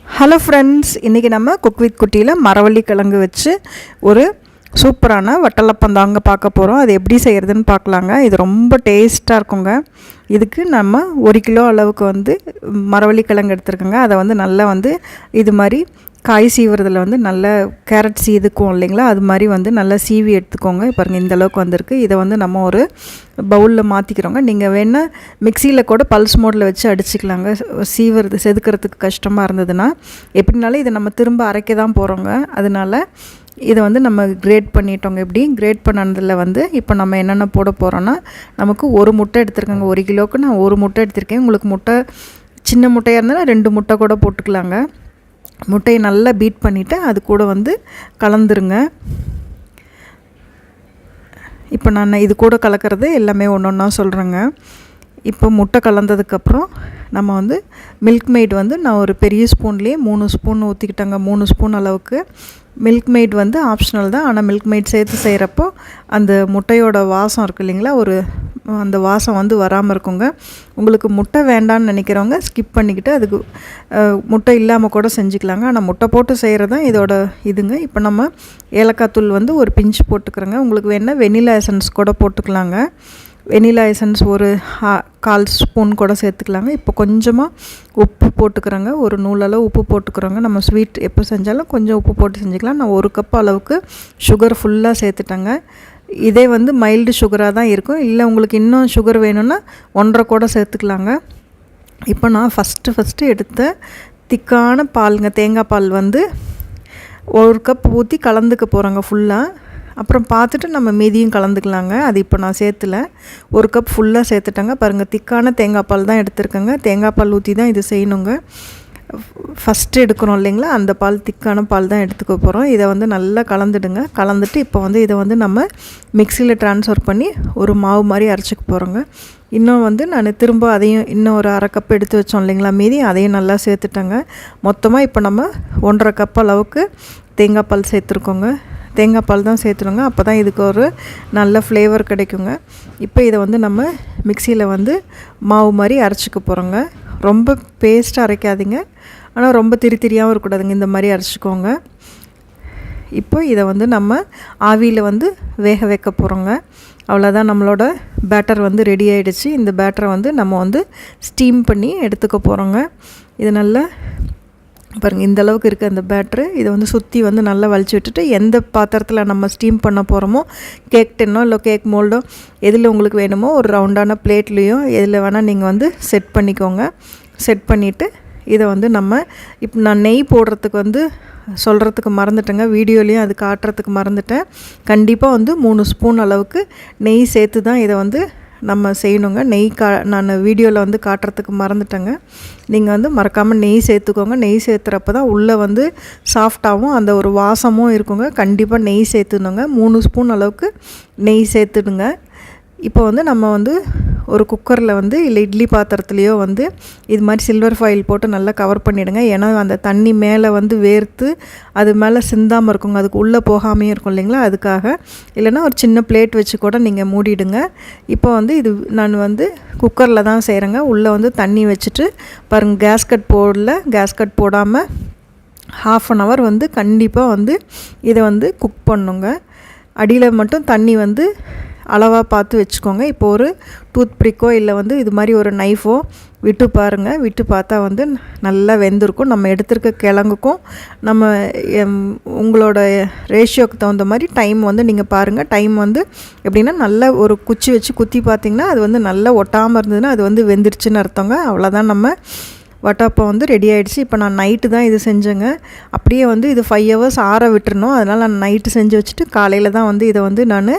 Hello friends, இன்றைக்கி நம்ம cook with குட்டியில் மரவள்ளி கிழங்கு வச்சு ஒரு சூப்பரான வட்டலப்பம் தாங்க பார்க்க போகிறோம். அது எப்படி செய்கிறதுன்னு பார்க்கலாங்க. இது ரொம்ப டேஸ்ட்டாக இருக்குங்க. இதுக்கு நம்ம 1 கிலோ அளவுக்கு மரவள்ளி கிழங்கு எடுத்துருக்கோங்க. அதை நல்லா இது மாதிரி காய் சீவுறதுல நல்ல கேரட் சீதுக்கும் இல்லைங்களா, அது மாதிரி நல்லா சீவி எடுத்துக்கோங்க. பாருங்கள், இந்த அளவுக்கு வந்திருக்கு. இதை நம்ம ஒரு பவுலில் மாற்றிக்கிறோங்க. நீங்கள் வேணால் மிக்சியில் கூட பல்ஸ் மோடில் வச்சு அடிச்சுக்கலாங்க. செதுக்கிறதுக்கு கஷ்டமாக இருந்ததுன்னா. எப்படினாலும் இதை நம்ம திரும்ப அரைக்க தான் போகிறோங்க. அதனால் இதை நம்ம கிரேட் பண்ணிட்டோங்க. இப்படி கிரேட் பண்ணதில் இப்போ நம்ம என்னென்ன போட போகிறோன்னா, நமக்கு ஒரு முட்டை எடுத்துருக்கேங்க. 1 கிலோவுக்கு நான் ஒரு முட்டை எடுத்திருக்கேன். உங்களுக்கு முட்டை சின்ன முட்டையாக இருந்தாலும் 2 முட்டை கூட போட்டுக்கலாங்க. முட்டையை நல்லா பீட் பண்ணிவிட்டு அது கூட கலந்துருங்க. இப்போ நான் இது கூட கலக்கிறது எல்லாமே ஒன்று ஒன்றா சொல்கிறேங்க. இப்போ முட்டை கலந்ததுக்கப்புறம் நம்ம மில்க் மெய்ட் நான் ஒரு பெரிய ஸ்பூன்லேயே 3 ஸ்பூன் ஊற்றிக்கிட்டேங்க. 3 ஸ்பூன் அளவுக்கு. மில்க் மெய்ட் ஆப்ஷனல் தான். ஆனால் மில்க் மெய்ட் சேர்த்து செய்கிறப்போ அந்த முட்டையோட வாசம் இருக்குது இல்லைங்களா, அந்த வாசம் வராமல் இருக்குங்க. உங்களுக்கு முட்டை வேண்டான்னு நினைக்கிறவங்க ஸ்கிப் பண்ணிக்கிட்டு அதுக்கு முட்டை இல்லாமல் கூட செஞ்சுக்கலாங்க. ஆனால் முட்டை போட்டு செய்கிறது தான் இதோட இதுங்க. இப்போ நம்ம ஏலக்காய் தூள் ஒரு பிஞ்சு போட்டுக்கிறோங்க. உங்களுக்கு வேணால் வெனிலா எசன்ஸ் கூட போட்டுக்கலாங்க. வெனிலா எசன்ஸ் ஒரு 1/4 ஸ்பூன் கூட சேர்த்துக்கலாங்க. இப்போ கொஞ்சமாக உப்பு போட்டுக்கிறோங்க. ஒரு நூலளவு உப்பு போட்டுக்கிறோங்க. நம்ம ஸ்வீட் எப்போ செஞ்சாலும் கொஞ்சம் உப்பு போட்டு செஞ்சுக்கலாம். நான் 1 கப் அளவுக்கு சுகர் ஃபுல்லாக சேர்த்துட்டேங்க. இதே மைல்டு சுகராக தான் இருக்கும். இல்லை உங்களுக்கு இன்னும் சுகர் வேணும்னா 1.5 கூட சேர்த்துக்கலாங்க. இப்போ நான் ஃபஸ்ட்டு எடுத்த திக்கான பாலுங்க, தேங்காய் பால் 1 கப் ஊற்றி கலந்துக்க போகிறோங்க ஃபுல்லாக. அப்புறம் பார்த்துட்டு நம்ம மீதியும் கலந்துக்கலாங்க. அது இப்போ நான் சேர்த்துல 1 கப் ஃபுல்லாக சேர்த்துட்டேங்க. பாருங்கள், திக்கான தேங்காய் பால் தான் எடுத்துருக்கேங்க. தேங்காய் பால் ஊற்றி தான் இது செய்யணுங்க. ஃபஸ்ட்டு எடுக்கிறோம் இல்லைங்களா, அந்த பால் திக்கான பால் தான் எடுத்துக்க போகிறோம். இதை நல்லா கலந்துடுங்க. கலந்துட்டு இப்போ இதை நம்ம மிக்சியில் ட்ரான்ஸ்ஃபர் பண்ணி ஒரு மாவு மாதிரி அரைச்சிக்க போகிறோங்க. இன்னும் நான் திரும்ப அதையும் இன்னும் ஒரு 1/2 கப் எடுத்து வச்சோம் இல்லைங்களா, மீதி அதையும் நல்லா சேர்த்துட்டேங்க. மொத்தமாக இப்போ நம்ம 1.5 கப் அளவுக்கு தேங்காய் பால் சேர்த்துருக்கோங்க. தேங்காய் பால் தான் சேர்த்துருங்க. அப்போ தான் இதுக்கு ஒரு நல்ல ஃப்ளேவர் கிடைக்குங்க. இப்போ இதை நம்ம மிக்சியில் மாவு மாதிரி அரைச்சிக்க போகிறோங்க. ரொம்ப பேஸ்ட்டாக அரைக்காதீங்க, ஆனால் ரொம்ப திரியாகவும் இருக்கக்கூடாதுங்க. இந்த மாதிரி அரைச்சிக்கோங்க. இப்போ இதை நம்ம ஆவியில் வேக வைக்க போகிறோங்க. அவ்வளோதான், நம்மளோட பேட்டர் ரெடி ஆகிடுச்சு. இந்த பேட்டரை நம்ம ஸ்டீம் பண்ணி எடுத்துக்க போகிறோங்க. இது நல்லா பாருங்கள், இந்த அளவுக்கு இருக்குது அந்த பேட்ரு. இதை சுற்றி நல்லா வலிச்சு விட்டுட்டு எந்த பாத்திரத்தில் நம்ம ஸ்டீம் பண்ண போகிறோமோ, கேக் டின்னோ இல்லை கேக் மோல்டோ எதில் உங்களுக்கு வேணுமோ ஒரு ரவுண்டான பிளேட்லேயும் எதில் வேணால் நீங்கள் செட் பண்ணிக்கோங்க. செட் பண்ணிவிட்டு இதை நம்ம இப்போ நான் நெய் போடுறதுக்கு சொல்கிறதுக்கு மறந்துட்டேங்க. வீடியோலேயும் அது காட்டுறதுக்கு மறந்துட்டேன். கண்டிப்பாக 3 ஸ்பூன் அளவுக்கு நெய் சேர்த்து தான் இதை நம்ம செய்யணுங்க. நெய் நான் வீடியோவில் காட்டுறதுக்கு மறந்துட்டேங்க. நீங்கள் மறக்காமல் நெய் சேர்த்துக்கோங்க. நெய் சேர்த்துறப்ப தான் உள்ளே சாஃப்டாகவும் அந்த ஒரு வாசமும் இருக்குங்க. கண்டிப்பாக நெய் சேர்த்துணுங்க. 3 ஸ்பூன் அளவுக்கு நெய் சேர்த்துடுங்க. இப்போ நம்ம ஒரு குக்கரில் இல்லை இட்லி பாத்திரத்துலேயோ இது மாதிரி சில்வர் ஃபாயில் போட்டு நல்லா கவர் பண்ணிவிடுங்க. ஏன்னா அந்த தண்ணி மேலே வேர்த்து அது மேலே சிந்தாமல் இருக்குங்க. அதுக்கு உள்ளே போகாமையும் இருக்கும் இல்லைங்களா, அதுக்காக. இல்லைன்னா ஒரு சின்ன பிளேட் வச்சு கூட நீங்கள் மூடிடுங்க. இப்போ இது நான் குக்கரில் தான் செய்கிறேங்க. உள்ளே தண்ணி வச்சுட்டு பாருங்கள், கேஸ்கட் போடாமல் 1/2 an hour கண்டிப்பாக இதை குக் பண்ணுங்க. அடியில் மட்டும் தண்ணி அளவாக பார்த்து வச்சுக்கோங்க. இப்போ ஒரு டூத் பிரிக்கோ இல்லை இது மாதிரி ஒரு நைஃபோ விட்டு பாருங்கள். விட்டு பார்த்தா நல்லா வெந்திருக்கும். நம்ம எடுத்துருக்க கிழங்குக்கும் நம்ம உங்களோட ரேஷியோக்கு தகுந்த மாதிரி டைம் நீங்கள் பாருங்கள். டைம் எப்படின்னா நல்லா ஒரு குச்சி வச்சு குத்தி பார்த்திங்கன்னா அது நல்லா ஒட்டாமல் இருந்ததுன்னா அது வெந்துருச்சுன்னு அர்த்தங்க. அவ்வளோதான், நம்ம வட்டாப்பம் ரெடி ஆகிடுச்சு. இப்போ நான் நைட்டு தான் இது செஞ்சேங்க. அப்படியே இது 5 hours ஆற விட்டுறணும். அதனால் நான் நைட்டு செஞ்சு வச்சுட்டு காலையில் தான் இதை நான்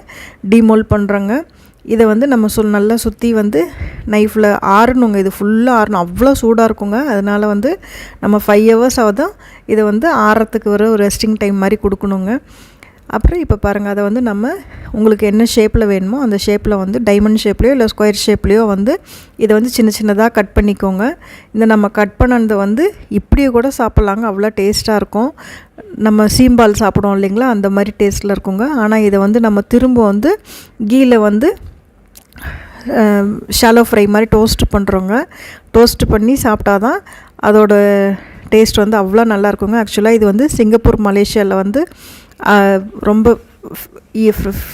டீமோல்ட் பண்ணுறேங்க. இதை நம்ம நல்லா சுற்றி நைஃப்பில் ஆறணுங்க. இது ஃபுல்லாக ஆறணும். அவ்வளோ சூடாக இருக்குங்க. அதனால் நம்ம 5 hours ஆகுதான் இதை ஆறத்துக்கு ஒரு ரெஸ்டிங் டைம் மாதிரி கொடுக்கணுங்க. அப்புறம் இப்போ பாருங்கள், அதை நம்ம உங்களுக்கு என்ன ஷேப்பில் வேணுமோ அந்த ஷேப்பில் டைமண்ட் ஷேப்லேயோ இல்லை ஸ்கொயர் ஷேப்லேயோ இதை சின்ன சின்னதாக கட் பண்ணிக்கோங்க. இந்த நம்ம கட் பண்ணது இப்படியே கூட சாப்பிட்லாங்க. அவ்வளோ டேஸ்ட்டாக இருக்கும். நம்ம சீம்பால் சாப்பிடுவோம் இல்லைங்களா, அந்த மாதிரி டேஸ்ட்டில் இருக்குங்க. ஆனால் இதை நம்ம திரும்ப கீழே ஷாலோ ஃப்ரை மாதிரி டோஸ்ட் பண்ணுறோங்க. டோஸ்ட் பண்ணி சாப்பிட்டா தான் அதோட டேஸ்ட் வந்து அவ்வளோ நல்லாயிருக்குங்க. ஆக்சுவலாக இது வந்து சிங்கப்பூர், மலேசியாவில் வந்து ரொம்ப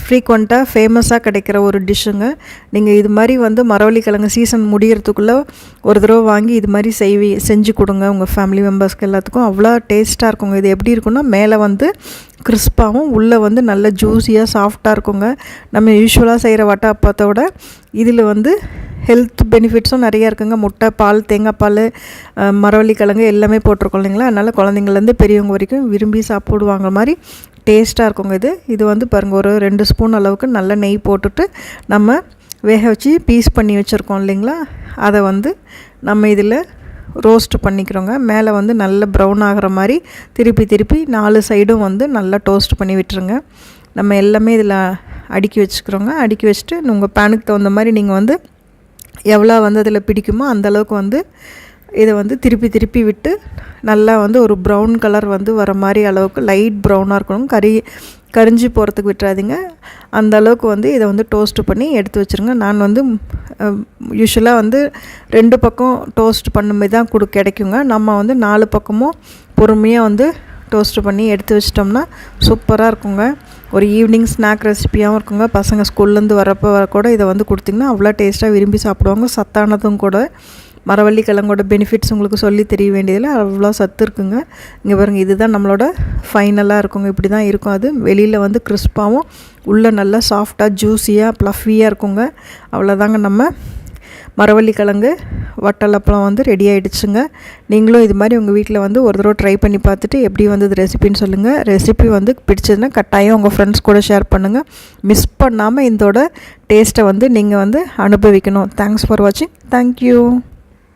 ஃப்ரீக்வெண்ட்டாக ஃபேமஸாக கிடைக்கிற ஒரு டிஷ்ஷுங்க. நீங்கள் இது மாதிரி வந்து மரவள்ளிக்கிழங்கு சீசன் முடிகிறதுக்குள்ளே ஒரு தடவை வாங்கி இது மாதிரி செஞ்சு கொடுங்க உங்கள் ஃபேமிலி மெம்பர்ஸ்க்கு எல்லாத்துக்கும். அவ்வளோ டேஸ்ட்டாக இருக்குங்க. இது எப்படி இருக்குன்னா, மேலே வந்து கிறிஸ்பாகவும் உள்ளே வந்து நல்ல ஜூஸியாக சாஃப்டாக இருக்குங்க. நம்ம யூஸ்வலாக செய்கிற வட்டை அப்பத்தோட இதில் வந்து ஹெல்த் பெனிஃபிட்ஸும் நிறையா இருக்குங்க. முட்டை, பால், தேங்காய் பால், மரவள்ளிக்கிழங்கு எல்லாமே போட்டிருக்கோம் இல்லைங்களா. அதனால் குழந்தைங்கள்லேருந்து பெரியவங்க வரைக்கும் விரும்பி சாப்பிடுவாங்க மாதிரி டேஸ்ட்டாக இருக்குங்க. இது வந்து பாருங்கள், ஒரு 2 ஸ்பூன் அளவுக்கு நல்ல நெய் போட்டுட்டு நம்ம வேக வச்சு பீஸ் பண்ணி வச்சுருக்கோம் இல்லைங்களா, அதை வந்து நம்ம இதில் ரோஸ்ட் பண்ணிக்கிறோங்க. மேலே வந்து நல்ல ப்ரௌன் ஆகிற மாதிரி திருப்பி 4 சைடும் வந்து நல்லா டோஸ்ட் பண்ணி விட்டுருங்க. நம்ம எல்லாமே இதில் அடுக்கி வச்சுக்கிறோங்க. அடுக்கி வச்சுட்டு உங்கள் பேனுக்கு தகுந்த மாதிரி நீங்கள் வந்து எவ்வளோ வந்து அதில் பிடிக்குமோ அந்தளவுக்கு வந்து இதை வந்து திருப்பி விட்டு நல்லா வந்து ஒரு ப்ரௌன் கலர் வந்து வர மாதிரி அளவுக்கு லைட் ப்ரௌனாக இருக்கணும். கரிஞ்சு போகிறதுக்கு விட்டுறாதீங்க. அந்த அளவுக்கு வந்து இதை வந்து டோஸ்ட் பண்ணி எடுத்து வச்சுருங்க. நான் வந்து யூஸ்வலாக வந்து 2 பக்கம் டோஸ்ட் பண்ணும்போது தான் கிடைக்குங்க. நம்ம வந்து 4 பக்கமும் பொறுமையாக வந்து டோஸ்ட் பண்ணி எடுத்து வச்சிட்டோம்னா சூப்பராக இருக்குங்க. ஒரு ஈவினிங் ஸ்நாக் ரெசிப்பியாகவும் இருக்குங்க. பசங்க ஸ்கூல்லேருந்து வரப்போ கூட இதை வந்து கொடுத்திங்கன்னா அவ்வளோ டேஸ்ட்டாக விரும்பி சாப்பிடுவாங்க. சத்தானதும் கூட. மரவள்ளிக்கிழங்கோட பெனிஃபிட்ஸ் உங்களுக்கு சொல்லி தெரிய வேண்டியதில் அவ்வளோ சத்து இருக்குங்க. இங்கே பாருங்கள், இதுதான் நம்மளோட ஃபைனலாக இருக்குங்க. இப்படி தான் இருக்கும். அது வெளியில் வந்து கிறிஸ்பாகவும் உள்ளே நல்லா சாஃப்டாக ஜூஸியாக ப்ளஃபியாக இருக்குங்க. அவ்வளோதாங்க, நம்ம மரவள்ளிக்கிழங்கு வட்டலப்பளம் வந்து ரெடி ஆகிடுச்சுங்க. நீங்களும் இது மாதிரி உங்கள் வீட்டில் வந்து ஒரு தடவை ட்ரை பண்ணி பார்த்துட்டு எப்படி வந்தது ரெசிபின்னு சொல்லுங்கள். ரெசிபி வந்து பிடிச்சதுன்னா கட்டாயம் உங்கள் ஃப்ரெண்ட்ஸ் கூட ஷேர் பண்ணுங்கள். மிஸ் பண்ணாமல் இதோட டேஸ்ட்டை வந்து நீங்கள் வந்து அனுபவிக்கணும். தேங்க்ஸ் ஃபார் வாட்சிங். தேங்க்யூ.